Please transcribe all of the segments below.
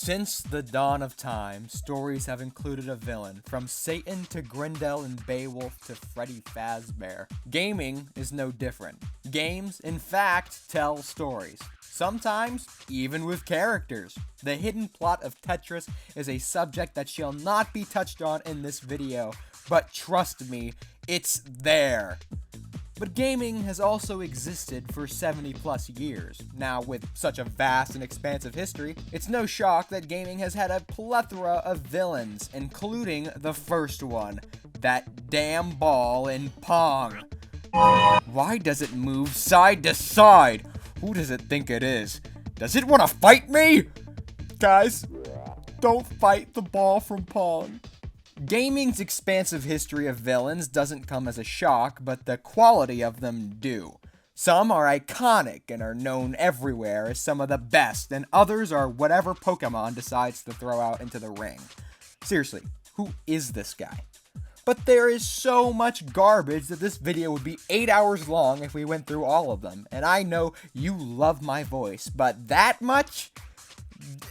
Since the dawn of time, stories have included a villain, from Satan to Grendel and Beowulf to Freddy Fazbear. Gaming is no different. Games, in fact, tell stories. Sometimes, even with characters. The hidden plot of Tetris is a subject that shall not be touched on in this video, but trust me, it's there. But gaming has also existed for 70 plus years. Now, with such a vast and expansive history, it's no shock that gaming has had a plethora of villains, including the first one, that damn ball in Pong. Why does it move side to side? Who does it think it is? Does it want to fight me? Guys, don't fight the ball from Pong. Gaming's expansive history of villains doesn't come as a shock, but the quality of them do. Some are iconic and are known everywhere as some of the best, and others are whatever Pokemon decides to throw out into the ring. Seriously, who is this guy? But there is so much garbage that this video would be 8 hours long if we went through all of them, and I know you love my voice, but that much?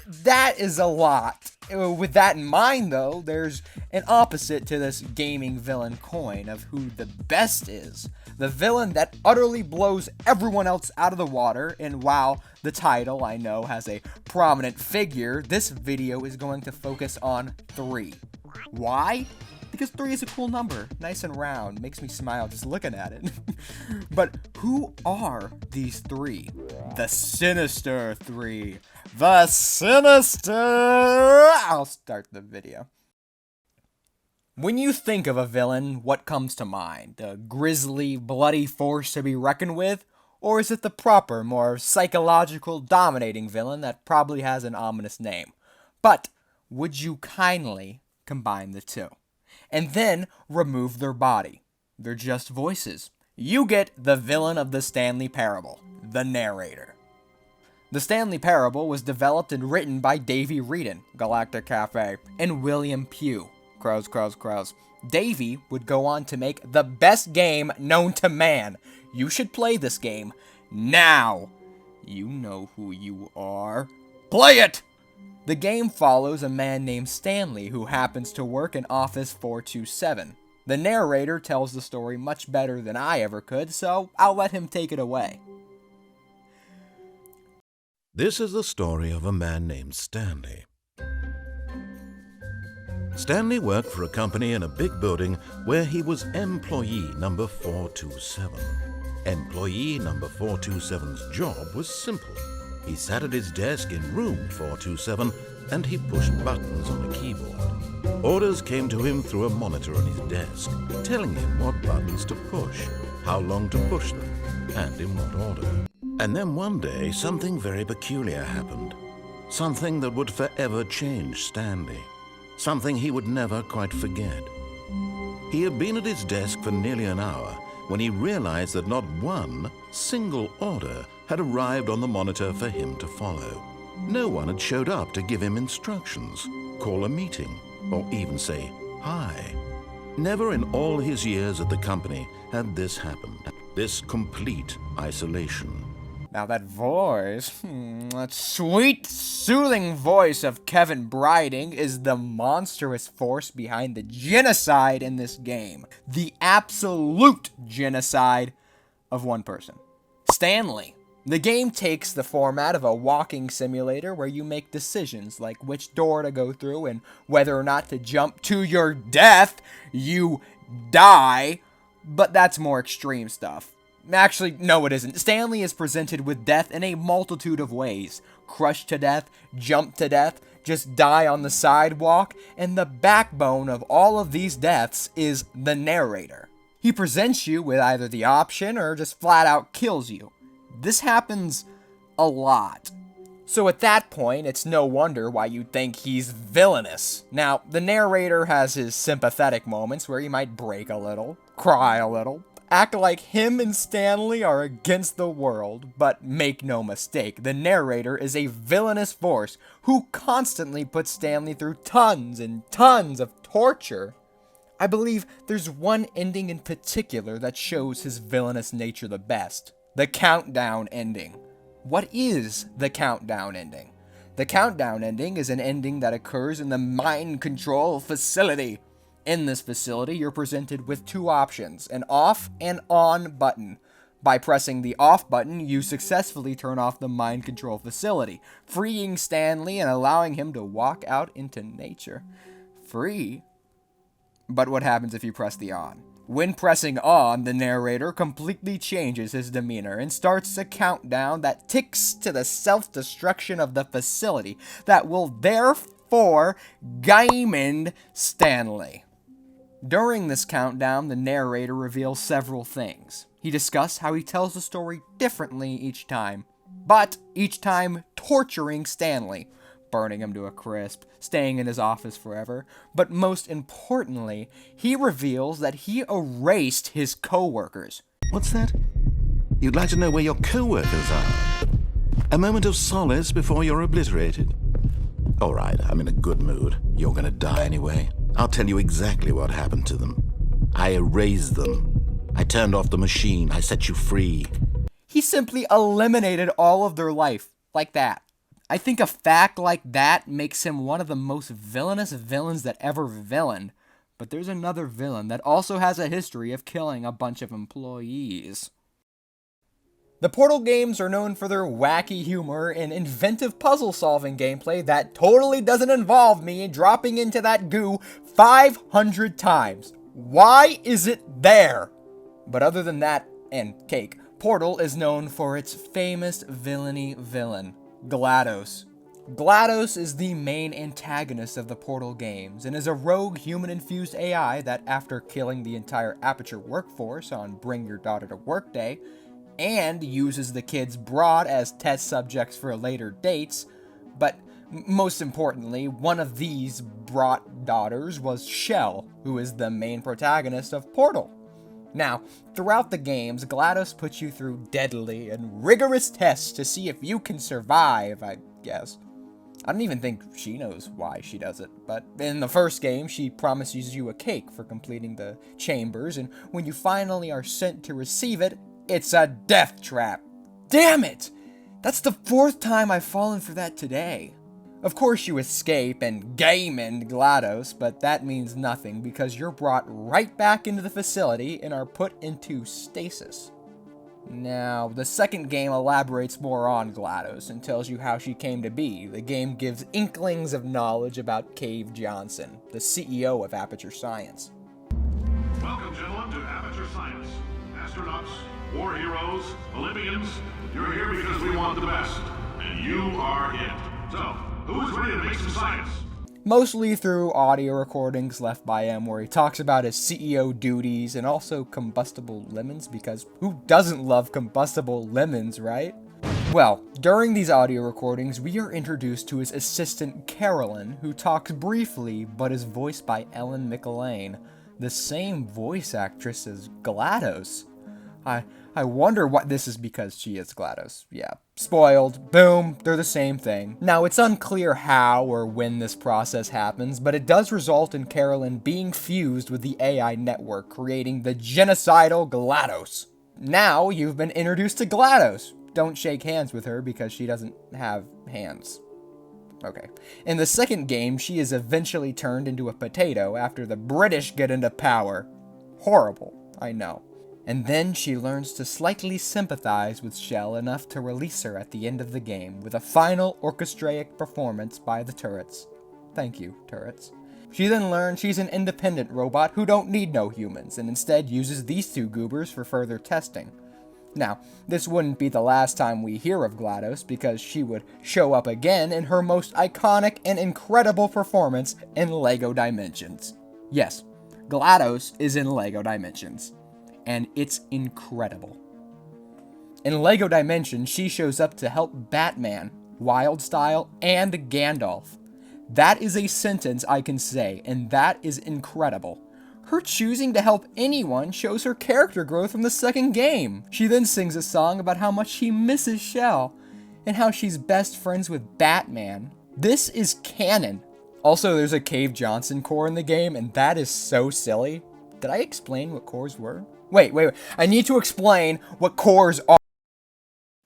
That is a lot. With that in mind, though, there's an opposite to this gaming villain coin of who the best is. The villain that utterly blows everyone else out of the water, and while the title, I know, has a prominent figure, this video is going to focus on 3. Why? Because 3 is a cool number, nice and round, makes me smile just looking at it. But who are these 3? The sinister 3. The sinister! I'll start the video. When you think of a villain, what comes to mind? A grisly, bloody force to be reckoned with? Or is it the proper, more psychological, dominating villain that probably has an ominous name? But would you kindly combine the two? And then remove their body. They're just voices. You get the villain of the Stanley Parable, the Narrator. The Stanley Parable was developed and written by Davey Wreden, Galactic Cafe, and William Pugh, Crows. Davey would go on to make the best game known to man. You should play this game now. You know who you are. Play it! The game follows a man named Stanley who happens to work in Office 427. The narrator tells the story much better than I ever could, so I'll let him take it away. This is the story of a man named Stanley. Stanley worked for a company in a big building where he was employee number 427. Employee number 427's job was simple. He sat at his desk in room 427 and he pushed buttons on a keyboard. Orders came to him through a monitor on his desk, telling him what buttons to push, how long to push them, and in what order. And then one day, something very peculiar happened. Something that would forever change Stanley. Something he would never quite forget. He had been at his desk for nearly an hour when he realized that not one single order had arrived on the monitor for him to follow. No one had showed up to give him instructions, call a meeting, or even say hi. Never in all his years at the company had this happened. This complete isolation. Now that voice, that sweet, soothing voice of Kevin Briding is the monstrous force behind the genocide in this game. The absolute genocide of one person. Stanley. The game takes the format of a walking simulator where you make decisions like which door to go through and whether or not to jump to your death. You die, but that's more extreme stuff. Actually, no it isn't. Stanley is presented with death in a multitude of ways. Crushed to death, jump to death, just die on the sidewalk, and the backbone of all of these deaths is the narrator. He presents you with either the option or just flat out kills you. This happens a lot. So at that point, it's no wonder why you'd think he's villainous. Now, the narrator has his sympathetic moments where he might break a little, cry a little, act like him and Stanley are against the world, but make no mistake, the narrator is a villainous force who constantly puts Stanley through tons and tons of torture. I believe there's one ending in particular that shows his villainous nature the best. The countdown ending. What is the countdown ending? The countdown ending is an ending that occurs in the mind control facility. In this facility, you're presented with two options, an off and on button. By pressing the off button, you successfully turn off the mind control facility, freeing Stanley and allowing him to walk out into nature. Free? But what happens if you press the on? When pressing on, the narrator completely changes his demeanor and starts a countdown that ticks to the self-destruction of the facility that will therefore diamond Stanley. During this countdown, the narrator reveals several things. He discusses how he tells the story differently each time, but each time torturing Stanley, burning him to a crisp, staying in his office forever. But most importantly, he reveals that he erased his co-workers. What's that? You'd like to know where your co-workers are? A moment of solace before you're obliterated. All right, I'm in a good mood. You're gonna die anyway. I'll tell you exactly what happened to them. I erased them. I turned off the machine. I set you free. He simply eliminated all of their life, like that. I think a fact like that makes him one of the most villainous villains that ever villained. But there's another villain that also has a history of killing a bunch of employees. The Portal games are known for their wacky humor and inventive puzzle-solving gameplay that totally doesn't involve me dropping into that goo 500 times. Why is it there? But other than that, and cake, Portal is known for its famous villainy villain, GLaDOS. GLaDOS is the main antagonist of the Portal games and is a rogue human-infused AI that, after killing the entire Aperture workforce on Bring Your Daughter to Work Day, and uses the kids brought as test subjects for later dates, but most importantly, one of these brought daughters was Shell, who is the main protagonist of Portal. Now, throughout the games, GLaDOS puts you through deadly and rigorous tests to see if you can survive, I guess. I don't even think she knows why she does it, but in the first game, she promises you a cake for completing the chambers, and when you finally are sent to receive it, it's a death trap. Damn it! That's the 4th time I've fallen for that today. Of course you escape and game-end GLaDOS, but that means nothing because you're brought right back into the facility and are put into stasis. Now, the second game elaborates more on GLaDOS and tells you how she came to be. The game gives inklings of knowledge about Cave Johnson, the CEO of Aperture Science. Welcome, gentlemen, to Aperture Science. Astronauts, war heroes, Olympians, you're here because we want the best, and you are it. So, who is ready to make some science? Mostly through audio recordings left by him where he talks about his CEO duties and also combustible lemons, because who doesn't love combustible lemons, right? Well, during these audio recordings, we are introduced to his assistant Carolyn, who talks briefly but is voiced by Ellen McElwain, the same voice actress as GLaDOS. I wonder what this is because she is GLaDOS. Yeah, spoiled. Boom, they're the same thing. Now, it's unclear how or when this process happens, but it does result in Carolyn being fused with the AI network, creating the genocidal GLaDOS. Now, you've been introduced to GLaDOS. Don't shake hands with her because she doesn't have hands. Okay. In the second game, she is eventually turned into a potato after the British get into power. Horrible, I know. And then she learns to slightly sympathize with Shell enough to release her at the end of the game with a final orchestraic performance by the turrets. Thank you, turrets. She then learns she's an independent robot who don't need no humans, and instead uses these two goobers for further testing. Now, this wouldn't be the last time we hear of GLaDOS, because she would show up again in her most iconic and incredible performance in LEGO Dimensions. Yes, GLaDOS is in LEGO Dimensions. And it's incredible. In LEGO Dimensions, she shows up to help Batman, Wildstyle, and Gandalf. That is a sentence I can say, and that is incredible. Her choosing to help anyone shows her character growth from the second game. She then sings a song about how much she misses Shell, and how she's best friends with Batman. This is canon. Also, there's a Cave Johnson core in the game, and that is so silly. Did I explain what cores were? Wait. I need to explain what cores are.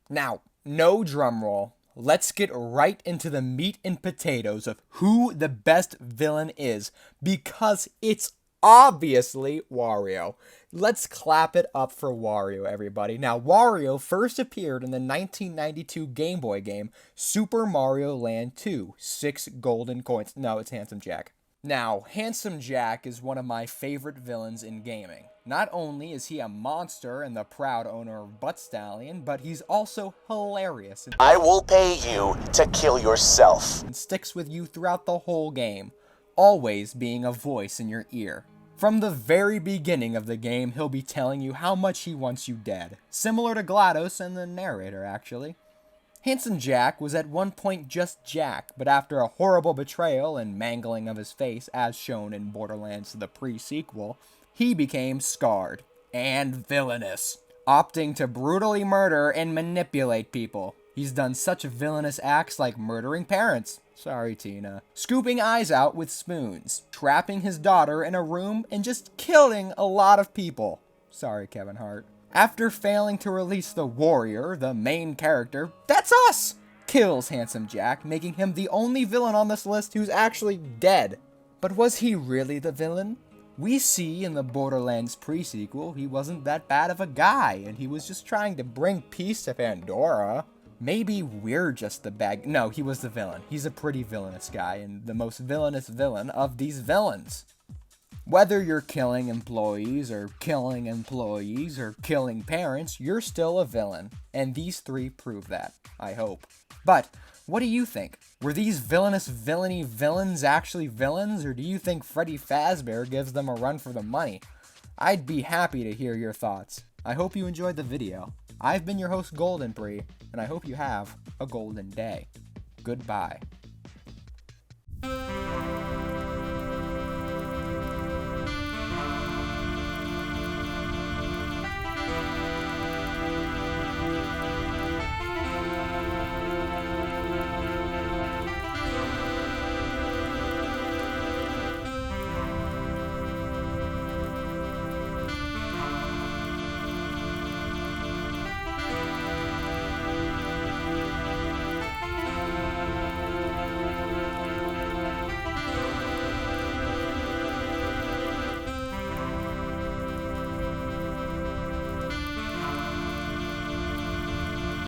Now, no drum roll. let's get right into the meat and potatoes of who the best villain is, because it's obviously Wario. Let's clap it up for Wario, everybody. Now, Wario first appeared in the 1992 Game Boy game Super Mario Land 2, 6 golden coins. No, it's Handsome Jack. Now, Handsome Jack is one of my favorite villains in gaming. Not only is he a monster and the proud owner of Butt Stallion, but he's also hilarious. I will pay you to kill yourself. And sticks with you throughout the whole game, always being a voice in your ear. From the very beginning of the game, he'll be telling you how much he wants you dead. Similar to GLaDOS and the Narrator, actually. Handsome Jack was at one point just Jack, but after a horrible betrayal and mangling of his face, as shown in Borderlands the pre-sequel, he became scarred and villainous, opting to brutally murder and manipulate people. He's done such villainous acts like murdering parents, sorry Tina, scooping eyes out with spoons, trapping his daughter in a room, and just killing a lot of people, sorry Kevin Hart. After failing to release the warrior, the main character, that's us, kills Handsome Jack, making him the only villain on this list who's actually dead. But was he really the villain? We see in the Borderlands pre-sequel he wasn't that bad of a guy, and he was just trying to bring peace to Pandora. Maybe we're just the bad... No, he was the villain. He's a pretty villainous guy, and the most villainous villain of these villains. Whether you're killing employees, or killing parents, you're still a villain. And these three prove that, I hope. But, what do you think? Were these villainous villainy villains actually villains, or do you think Freddy Fazbear gives them a run for the money? I'd be happy to hear your thoughts. I hope you enjoyed the video. I've been your host Golden Pre, and I hope you have a golden day. Goodbye.